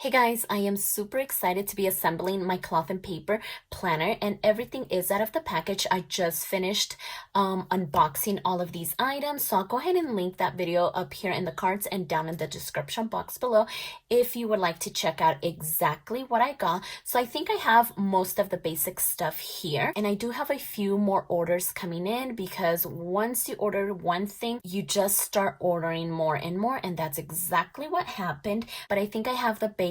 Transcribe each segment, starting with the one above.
Hey guys, I am super excited to be assembling my cloth and paper planner, and everything is out of the package. I just finished unboxing all of these items, so I'll go ahead and link that video up here in the cards and down in the description box below if you would like to check out exactly what I got. So I think I have most of the basic stuff here, and I do have a few more orders coming in because once you order one thing, you just start ordering more and more, and that's exactly what happened. But I think I have the basic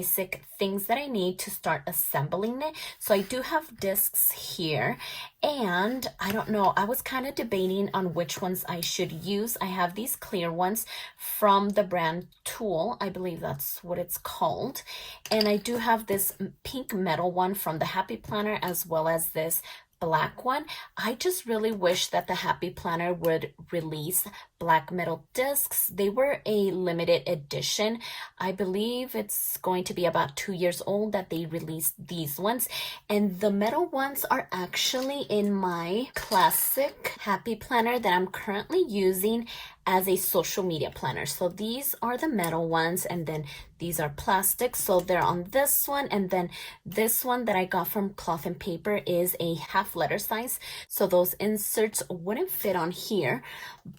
things that I need to start assembling it. So I do have discs here, and I don't know, I was kind of debating on which ones I should use. I have these clear ones from the brand Tool, I believe that's what it's called, and I do have this pink metal one from the Happy Planner, as well as this black one. I just really wish that the Happy Planner would release black metal discs. They were a limited edition. I believe it's going to be about 2 years old that they released these ones, and the metal ones are actually in my classic Happy Planner that I'm currently using as a social media planner. So these are the metal ones, and then these are plastic, so they're on this one, and then this one that I got from Cloth and Paper is a half letter size, so those inserts wouldn't fit on here.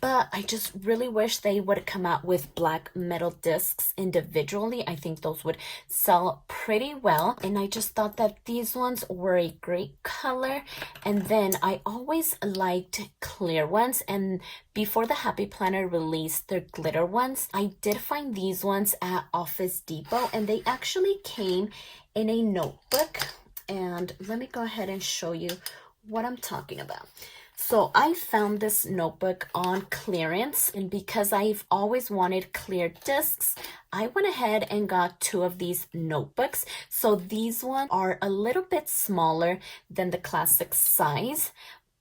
But I just really wish they would come out with black metal discs individually. I think those would sell pretty well, and I just thought that these ones were a great color. And then I always liked clear ones, and before the Happy Planner released their glitter ones, I did find these ones at Office Depot, and they actually came in a notebook. And let me go ahead and show you what I'm talking about. So I found this notebook on clearance, and because I've always wanted clear discs, I went ahead and got 2 of these notebooks. So these ones are a little bit smaller than the classic size,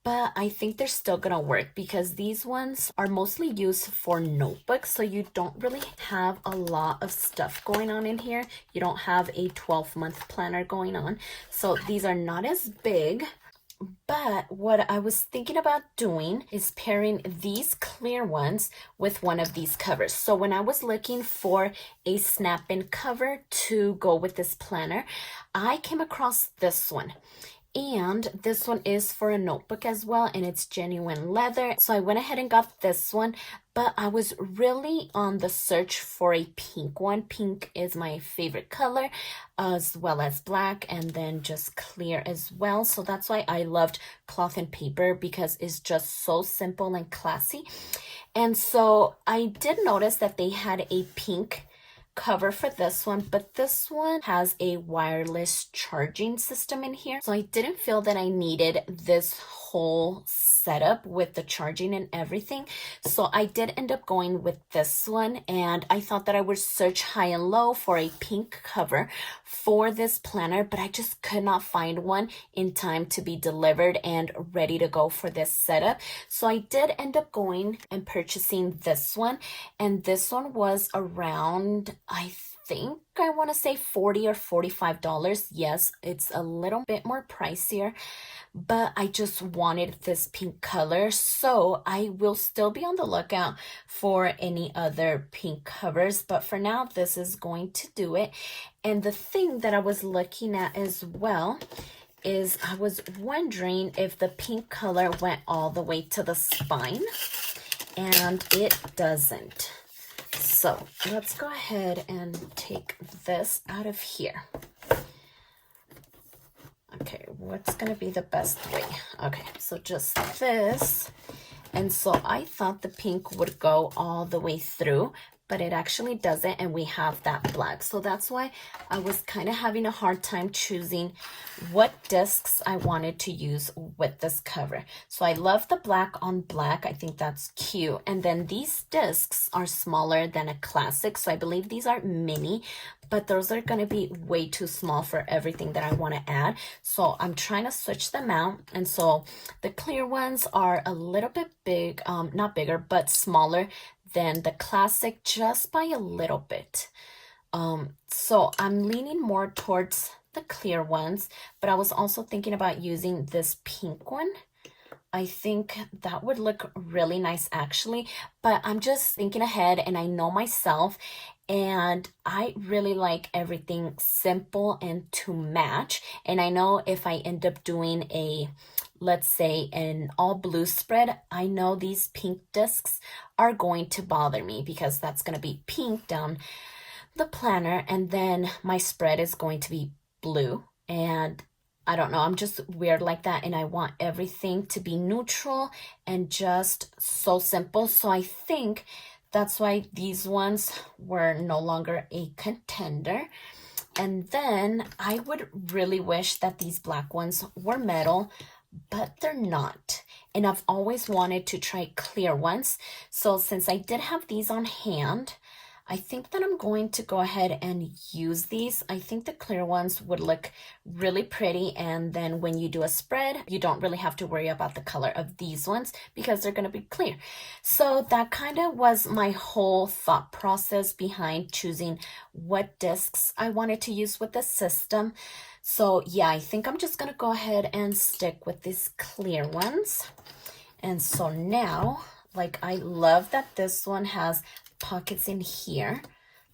but I think they're still gonna work because these ones are mostly used for notebooks, so you don't really have a lot of stuff going on in here. You don't have a 12-month planner going on, so these are not as big. But what I was thinking about doing is pairing these clear ones with one of these covers. So when I was looking for a snap-in cover to go with this planner, I came across this one. And this one is for a notebook as well, and it's genuine leather. So I went ahead and got this one, but I was really on the search for a pink one. Pink is my favorite color, as well as black, and then just clear as well. So that's why I loved Cloth and Paper, because it's just so simple and classy. And so I did notice that they had a pink cover for this one, but this one has a wireless charging system in here, so I didn't feel that I needed this whole setup with the charging and everything. So I did end up going with this one, and I thought that I would search high and low for a pink cover for this planner, but I just could not find one in time to be delivered and ready to go for this setup. So I did end up going and purchasing this one, and this one was around, I think I want to say $40 or $45. Yes, it's a little bit more pricier, but I just wanted this pink color, so I will still be on the lookout for any other pink covers, but for now this is going to do it. And the thing that I was looking at as well is I was wondering if the pink color went all the way to the spine, and it doesn't. So let's go ahead and take this out of here. Okay, what's gonna be the best way? Okay, so just this. And so I thought the pink would go all the way through, but it actually doesn't, and we have that black. So that's why I was kind of having a hard time choosing what discs I wanted to use with this cover. So I love the black on black. I think that's cute. And then these discs are smaller than a classic, so I believe these are mini, but those are going to be way too small for everything that I want to add. So I'm trying to switch them out. And so the clear ones are a little bit big, not bigger, but smaller than the classic, just by a little bit. So I'm leaning more towards the clear ones, but I was also thinking about using this pink one. I think that would look really nice actually, but I'm just thinking ahead and I know myself and I really like everything simple and to match. And I know if I end up doing a, let's say, an all blue spread, I know these pink discs are going to bother me because that's going to be pink down the planner and then my spread is going to be blue. And I don't know, I'm just weird like that and I want everything to be neutral and just so simple. So I think that's why these ones were no longer a contender. And then I would really wish that these black ones were metal, but they're not. And I've always wanted to try clear ones. So since I did have these on hand, I think that I'm going to go ahead and use these. I think the clear ones would look really pretty. And then when you do a spread, you don't really have to worry about the color of these ones because they're going to be clear. So that kind of was my whole thought process behind choosing what discs I wanted to use with the system. So yeah, I think I'm just going to go ahead and stick with these clear ones. And so now, like, I love that this one has pockets in here.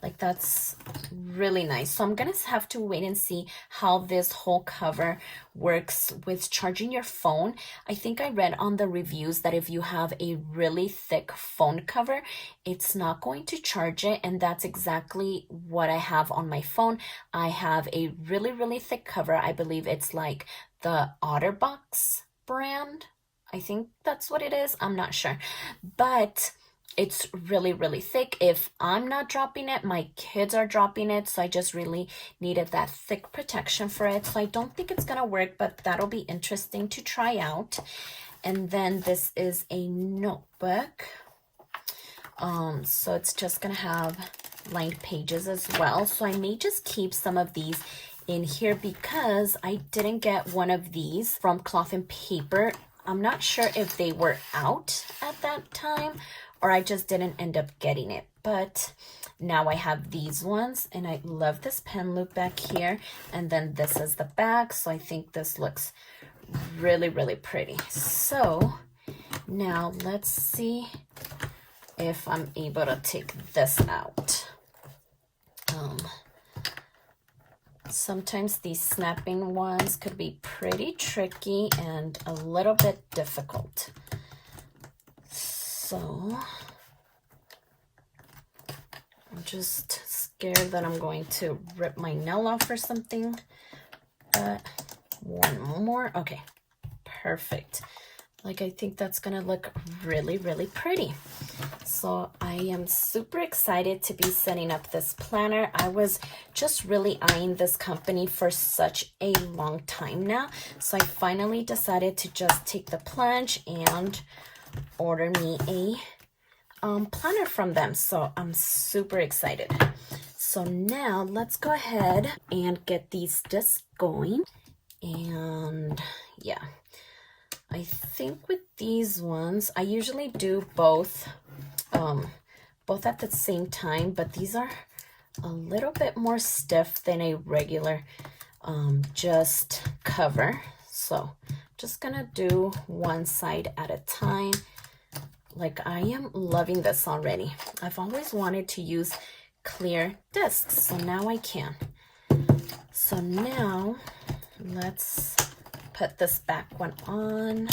Like, that's really nice. So I'm gonna have to wait and see how this whole cover works with charging your phone. I think I read on the reviews that if you have a really thick phone cover, it's not going to charge it, and that's exactly what I have on my phone. I have a really, really thick cover. I believe it's like the OtterBox brand. I think that's what it is. I'm not sure, but it's really, really thick. If I'm not dropping it, my kids are dropping it. So I just really needed that thick protection for it. So I don't think it's going to work, but that'll be interesting to try out. And then this is a notebook. So it's just going to have lined pages as well. So I may just keep some of these in here because I didn't get one of these from Cloth and Paper. I'm not sure if they were out at that time or I just didn't end up getting it, but now I have these ones and I love this pen loop back here. And then this is the back. So I think this looks really, really pretty. So now let's see if I'm able to take this out. Sometimes these snapping ones could be pretty tricky and a little bit difficult. So I'm just scared that I'm going to rip my nail off or something. But one more. Okay, perfect. Like, I think that's gonna look really, really pretty. So I am super excited to be setting up this planner. I was just really eyeing this company for such a long time now. So I finally decided to just take the plunge and order me a planner from them. So I'm super excited. So now let's go ahead and get these discs going. And yeah, I think with these ones, I usually do both at the same time, but these are a little bit more stiff than a regular just cover. So just gonna do one side at a time. Like, I am loving this already. I've always wanted to use clear discs, so now I can. So now let's put this back one on.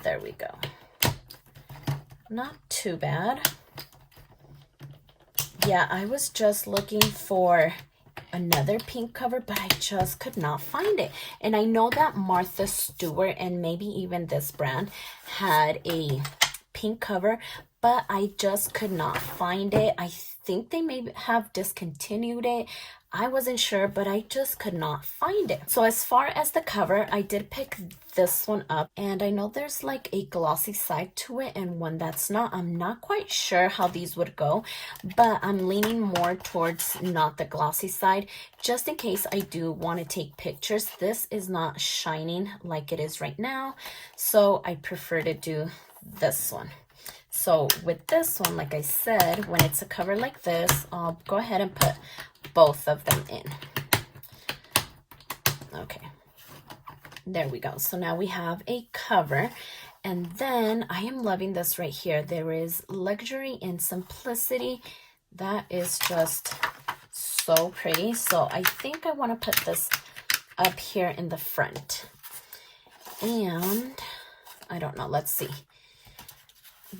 There we go. Not too bad. Yeah, I was just looking for another pink cover, but I just could not find it. And I know that Martha Stewart and maybe even this brand had a pink cover, but I just could not find it. I think they may have discontinued it. I wasn't sure, but I just could not find it. So as far as the cover, I did pick this one up, and I know there's like a glossy side to it and one that's not. I'm not quite sure how these would go, but I'm leaning more towards not the glossy side, just in case I do want to take pictures. This is not shining like it is right now, so I prefer to do this one. So with this one, like I said, when it's a cover like this, I'll go ahead and put both of them in. Okay. There we go. So now we have a cover. And then I am loving this right here. There is luxury and simplicity. That is just so pretty. So I think I want to put this up here in the front. And I don't know. Let's see.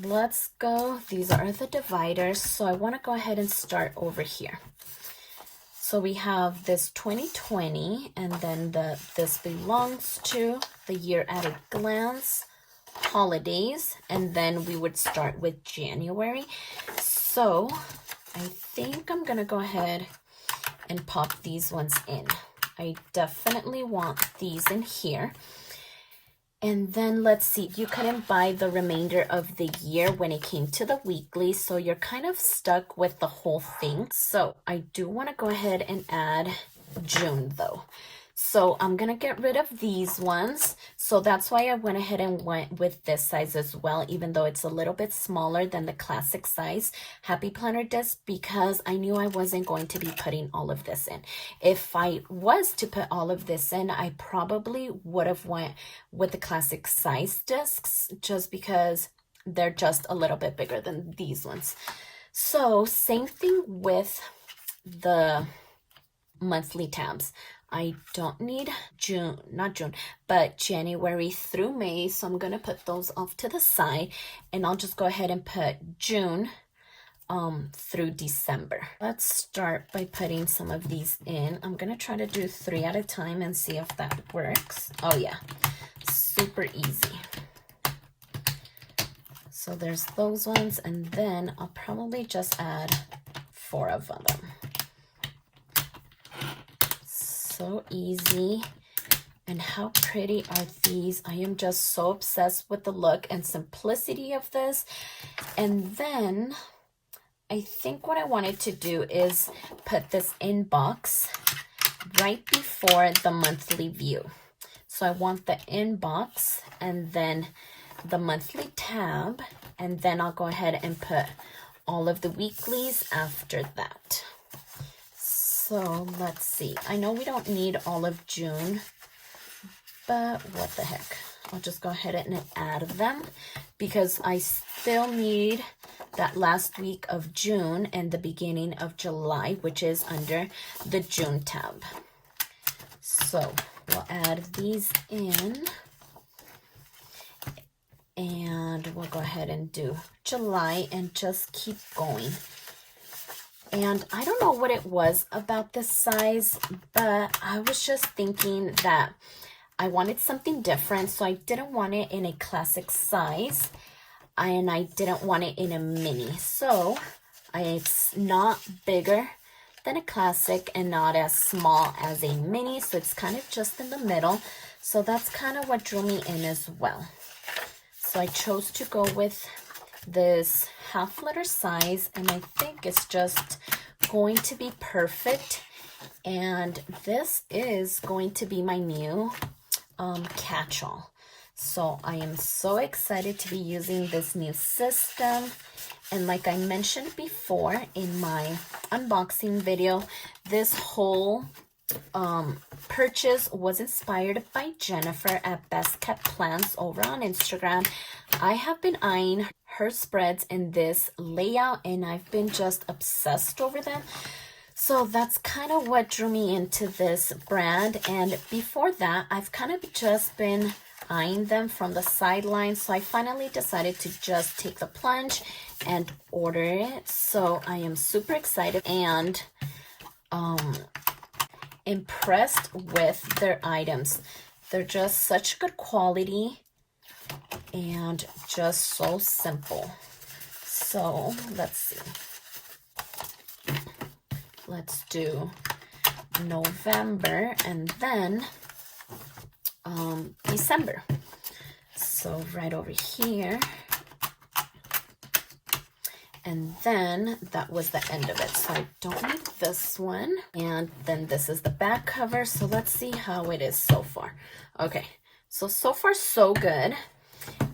Let's go. These are the dividers. So I want to go ahead and start over here. So we have this 2020, and then this belongs to the year at a glance, holidays, and then we would start with January. So I think I'm gonna go ahead and pop these ones in. I definitely want these in here. And then let's see, you couldn't buy the remainder of the year when it came to the weekly, so you're kind of stuck with the whole thing. So I do want to go ahead and add June though. So I'm going to get rid of these ones. So that's why I went ahead and went with this size as well, even though it's a little bit smaller than the classic size Happy Planner disc, because I knew I wasn't going to be putting all of this in. If I was to put all of this in, I probably would have went with the classic size discs just because they're just a little bit bigger than these ones. So same thing with the monthly tabs. I don't need but January through May. So I'm going to put those off to the side, and I'll just go ahead and put June through December. Let's start by putting some of these in. I'm going to try to do 3 at a time and see if that works. Oh yeah, super easy. So there's those ones, and then I'll probably just add 4 of them. So easy. And how pretty are these? I am just so obsessed with the look and simplicity of this. And then I think what I wanted to do is put this inbox right before the monthly view. So I want the inbox and then the monthly tab, and then I'll go ahead and put all of the weeklies after that. So let's see. I know we don't need all of June, but what the heck. I'll just go ahead and add them because I still need that last week of June and the beginning of July, which is under the June tab. So we'll add these in, and we'll go ahead and do July and just keep going. And I don't know what it was about this size, but I was just thinking that I wanted something different. So I didn't want it in a classic size, and I didn't want it in a mini. So it's not bigger than a classic and not as small as a mini. So it's kind of just in the middle. So that's kind of what drew me in as well. So I chose to go with this half letter size, and I think it's just going to be perfect. And this is going to be my new catch-all. So I am so excited to be using this new system. And like I mentioned before in my unboxing video, this whole purchase was inspired by Jennifer at Best Kept Plans over on Instagram. I have been eyeing her spreads in this layout, and I've been just obsessed over them. So that's kind of what drew me into this brand. And before that, I've kind of just been eyeing them from the sidelines. So I finally decided to just take the plunge and order it. So I am super excited and impressed with their items. They're just such good quality and just so simple. So let's see. Let's do November and then December. So right over here. And then that was the end of it. So I don't need this one. And then this is the back cover. So let's see how it is so far. Okay, so far so good.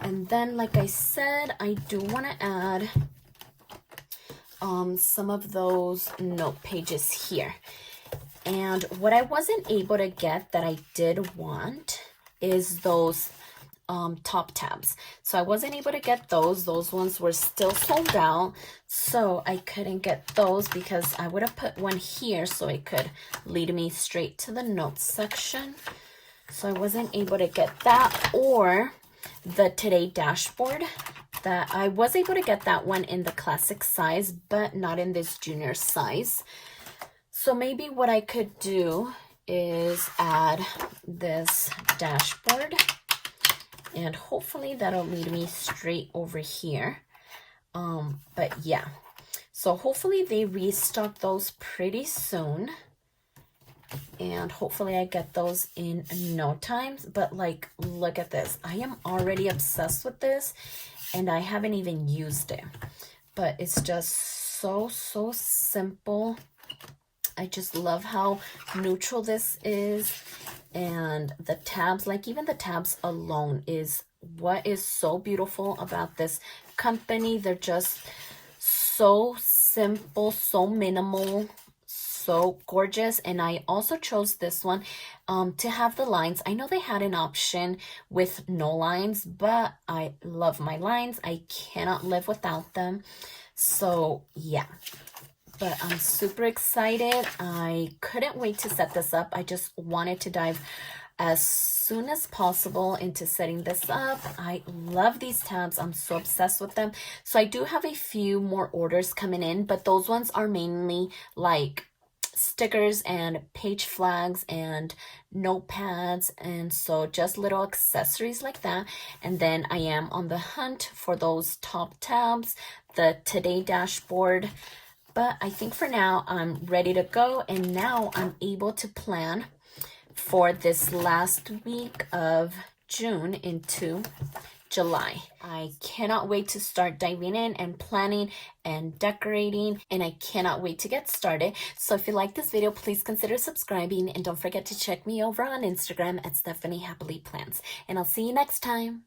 And then like I said, I do want to add some of those note pages here. And what I wasn't able to get that I did want is those top tabs. So I wasn't able to get those. Those ones were still sold out. So I couldn't get those because I would have put one here so it could lead me straight to the notes section. So I wasn't able to get that, or the Today dashboard. That I was able to get that one in the classic size, but not in this junior size. So maybe what I could do is add this dashboard, and hopefully that'll lead me straight over here. But yeah, so hopefully they restock those pretty soon, and hopefully I get those in no time. But like, look at this. I am already obsessed with this, and I haven't even used it, but it's just so simple. I just love how neutral this is, and the tabs, like even the tabs alone is what is so beautiful about this company. They're just so simple, so minimal, so gorgeous. And I also chose this one to have the lines. I know they had an option with no lines, but I love my lines. I cannot live without them. So yeah, but I'm super excited. I couldn't wait to set this up. I just wanted to dive as soon as possible into setting this up. I love these tabs. I'm so obsessed with them. So I do have a few more orders coming in, but those ones are mainly like stickers and page flags and notepads, and so just little accessories like that. And then I am on the hunt for those top tabs, the Today dashboard. But I think for now I'm ready to go, and now I'm able to plan for this last week of June into July. I cannot wait to start diving in and planning and decorating, and I cannot wait to get started. So if you like this video, please consider subscribing, and don't forget to check me over on Instagram at stephanyhappilyplans. And I'll see you next time.